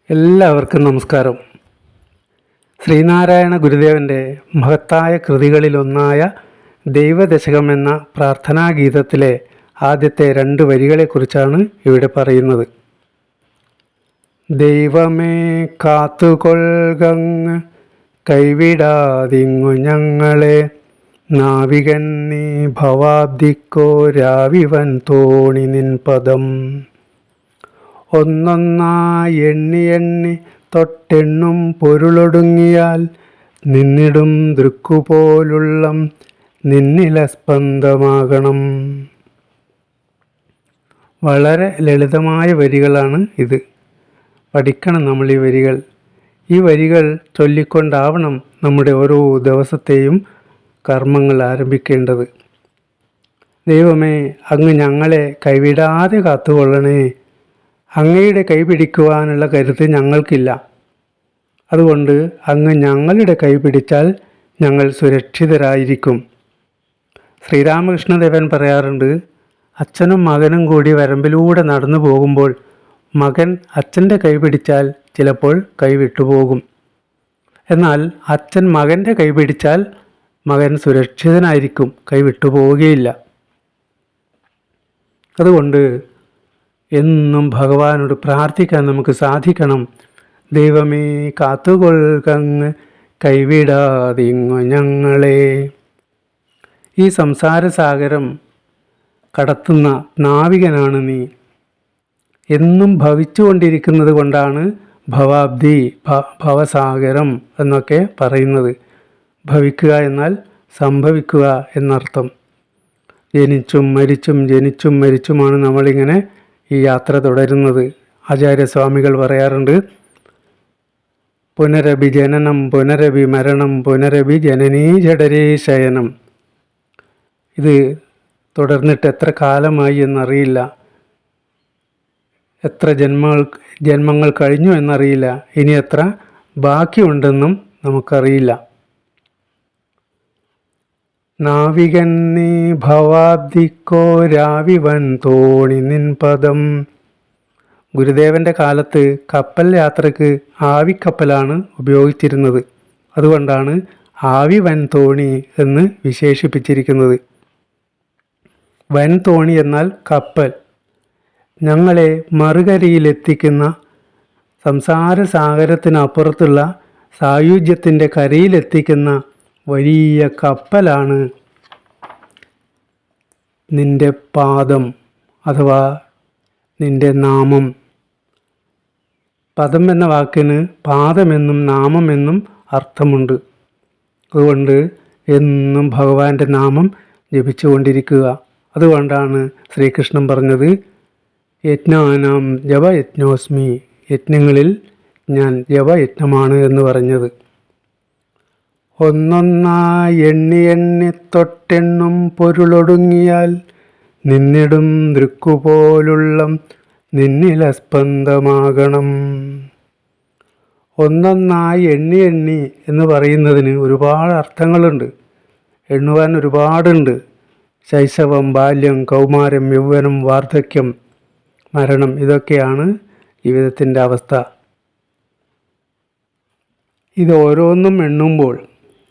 എല്ലാവർക്കും നമസ്കാരം. ശ്രീനാരായണ ഗുരുദേവൻ്റെ മഹത്തായ കൃതികളിലൊന്നായ ദൈവദശകം എന്ന പ്രാർത്ഥനാഗീതത്തിലെ ആദ്യത്തെ 2 വരികളെക്കുറിച്ചാണ് ഇവിടെ പറയുന്നത്. ദൈവമേ കാത്തുകൊൾകങ്ങ് കൈവിടാതിങ്ങു ഞങ്ങളെ, നാവികൻ നീ ഭവാബ്ദിക്കോരാവിവൻ തോണി നിൻ പദം. ഒന്നൊന്നായി എണ്ണി എണ്ണി തൊട്ടെണ്ണും പൊരുളൊടുങ്ങിയാൽ, നിന്നിടും ദൃക്കുപോലുള്ളം നിന്നിലസ്പന്ദമാകണം. വളരെ ലളിതമായ വരികളാണ് ഇത്. പഠിക്കണം നമ്മൾ ഈ വരികൾ. ഈ വരികൾ ചൊല്ലിക്കൊണ്ടാവണം നമ്മുടെ ഓരോ ദിവസത്തെയും കർമ്മങ്ങൾ ആരംഭിക്കേണ്ടത്. ദൈവമേ, അങ്ങ് ഞങ്ങളെ കൈവിടാതെ കാത്തുകൊള്ളണേ. അങ്ങയുടെ കൈപിടിക്കുവാനുള്ള കരുത്ത് ഞങ്ങൾക്കില്ല. അതുകൊണ്ട് അങ്ങ് ഞങ്ങളുടെ കൈ പിടിച്ചാൽ ഞങ്ങൾ സുരക്ഷിതരായിരിക്കും. ശ്രീരാമകൃഷ്ണദേവൻ പറയാറുണ്ട്, അച്ഛനും മകനും കൂടി വരമ്പിലൂടെ നടന്നു പോകുമ്പോൾ മകൻ അച്ഛൻ്റെ കൈ പിടിച്ചാൽ ചിലപ്പോൾ കൈ വിട്ടുപോകും. എന്നാൽ അച്ഛൻ മകൻ്റെ കൈ പിടിച്ചാൽ മകൻ സുരക്ഷിതനായിരിക്കും, കൈ വിട്ടുപോവുകയില്ല. അതുകൊണ്ട് എന്നും ഭഗവാനോട് പ്രാർത്ഥിക്കാൻ നമുക്ക് സാധിക്കണം. ദൈവമേ കാത്തുകൊൾകങ്ങ് കൈവിടാതിങ്ങു ഞങ്ങളെ. ഈ സംസാരസാഗരം കടത്തുന്ന നാവികനാണ് നീ. എന്നും ഭവിച്ചുകൊണ്ടിരിക്കുന്നത് കൊണ്ടാണ് ഭവാബ്ദി, ഭവസാഗരം എന്നൊക്കെ പറയുന്നത്. ഭവിക്കുക എന്നാൽ സംഭവിക്കുക എന്നർത്ഥം. ജനിച്ചും മരിച്ചും ജനിച്ചും മരിച്ചുമാണ് നമ്മളിങ്ങനെ ഈ യാത്ര തുടരുന്നത്. ആചാര്യസ്വാമികൾ പറയാറുണ്ട്, പുനരഭി ജനനം പുനരഭി മരണം പുനരഭി ജനനീ ജഠരേ ശയനം. ഇത് തുടർന്നിട്ട് എത്ര കാലമായി എന്നറിയില്ല, എത്ര ജന്മങ്ങൾ കഴിഞ്ഞു എന്നറിയില്ല, ഇനി എത്ര ബാക്കിയുണ്ടെന്നും നമുക്കറിയില്ല. നാവികൻ നീ ഭവാബ്ദിക്കോരാവിവൻ തോണി നിൻ പദം. ഗുരുദേവൻ്റെ കാലത്ത് കപ്പൽ യാത്രയ്ക്ക് ആവിക്കപ്പലാണ് ഉപയോഗിച്ചിരുന്നത്. അതുകൊണ്ടാണ് ആവി വൻ തോണി എന്ന് വിശേഷിപ്പിച്ചിരിക്കുന്നത്. വൻ തോണി എന്നാൽ കപ്പൽ. ഞങ്ങളെ മറുകരയിലെത്തിക്കുന്ന, സംസാരസാഗരത്തിനപ്പുറത്തുള്ള സായുജ്യത്തിൻ്റെ കരയിലെത്തിക്കുന്ന വലിയ കപ്പലാണ് നിൻ്റെ പാദം അഥവാ നിൻ്റെ നാമം. പദം എന്ന വാക്കിന് പാദമെന്നും നാമമെന്നും അർത്ഥമുണ്ട്. അതുകൊണ്ട് എന്നും ഭഗവാന്റെ നാമം ജപിച്ചുകൊണ്ടിരിക്കുക. അതുകൊണ്ടാണ് ശ്രീകൃഷ്ണൻ പറഞ്ഞത്, യജ്ഞാനാം ജപയജ്ഞോസ്മി, യജ്ഞങ്ങളിൽ ഞാൻ ജപയജ്ഞമാണ് എന്ന് പറഞ്ഞത്. ഒന്നൊന്നായി എണ്ണി എണ്ണി തൊട്ടെണ്ണും പൊരുളൊടുങ്ങിയാൽ, നിന്നിടും ദൃക്കുപോലുള്ളം നിന്നിലസ്പന്ദമാകണം. ഒന്നൊന്നായി എണ്ണി എണ്ണി എന്ന് പറയുന്നതിന് ഒരുപാട് അർത്ഥങ്ങളുണ്ട്. എണ്ണുവാൻ ഒരുപാടുണ്ട്. ശൈശവം, ബാല്യം, കൗമാരം, യൗവനം, വാർദ്ധക്യം, മരണം, ഇതൊക്കെയാണ് ജീവിതത്തിൻ്റെ അവസ്ഥ. ഇത് ഓരോന്നും എണ്ണുമ്പോൾ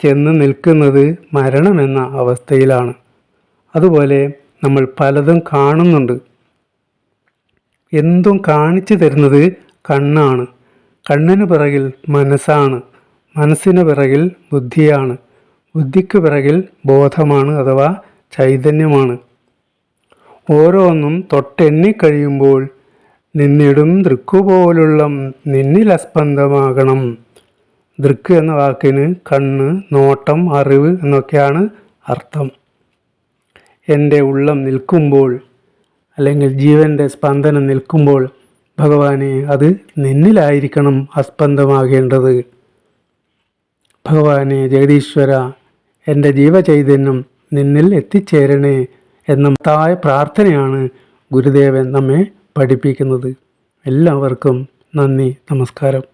ചെന്ന് നിൽക്കുന്നത് മരണമെന്ന അവസ്ഥയിലാണ്. അതുപോലെ നമ്മൾ പലതും കാണുന്നുണ്ട്. എന്തും കാണിച്ചു തരുന്നത് കണ്ണാണ്. കണ്ണിന് പിറകിൽ മനസ്സാണ്. മനസ്സിന് പിറകിൽ ബുദ്ധിയാണ്. ബുദ്ധിക്ക് പിറകിൽ ബോധമാണ് അഥവാ ചൈതന്യമാണ്. ഓരോന്നും തൊട്ടെണ്ണിക്കഴിയുമ്പോൾ നിന്നിടും ദൃക്കുപോലുള്ളം നിന്നിലസ്പന്ദമാകണം. ദൃക്ക് എന്ന വാക്കിന് കണ്ണ്, നോട്ടം, അറിവ് എന്നൊക്കെയാണ് അർത്ഥം. എൻ്റെ ഉള്ളം നിൽക്കുമ്പോൾ, അല്ലെങ്കിൽ ജീവൻ്റെ സ്പന്ദനം നിൽക്കുമ്പോൾ, ഭഗവാനെ അത് നിന്നിലായിരിക്കണം അസ്പന്ദമാകേണ്ടത്. ഭഗവാനെ ജഗദീശ്വര, എൻ്റെ ജീവചൈതന്യം നിന്നിൽ എത്തിച്ചേരണേ എന്ന മഹത്തായ പ്രാർത്ഥനയാണ് ഗുരുദേവൻ നമ്മെ പഠിപ്പിക്കുന്നത്. എല്ലാവർക്കും നന്ദി, നമസ്കാരം.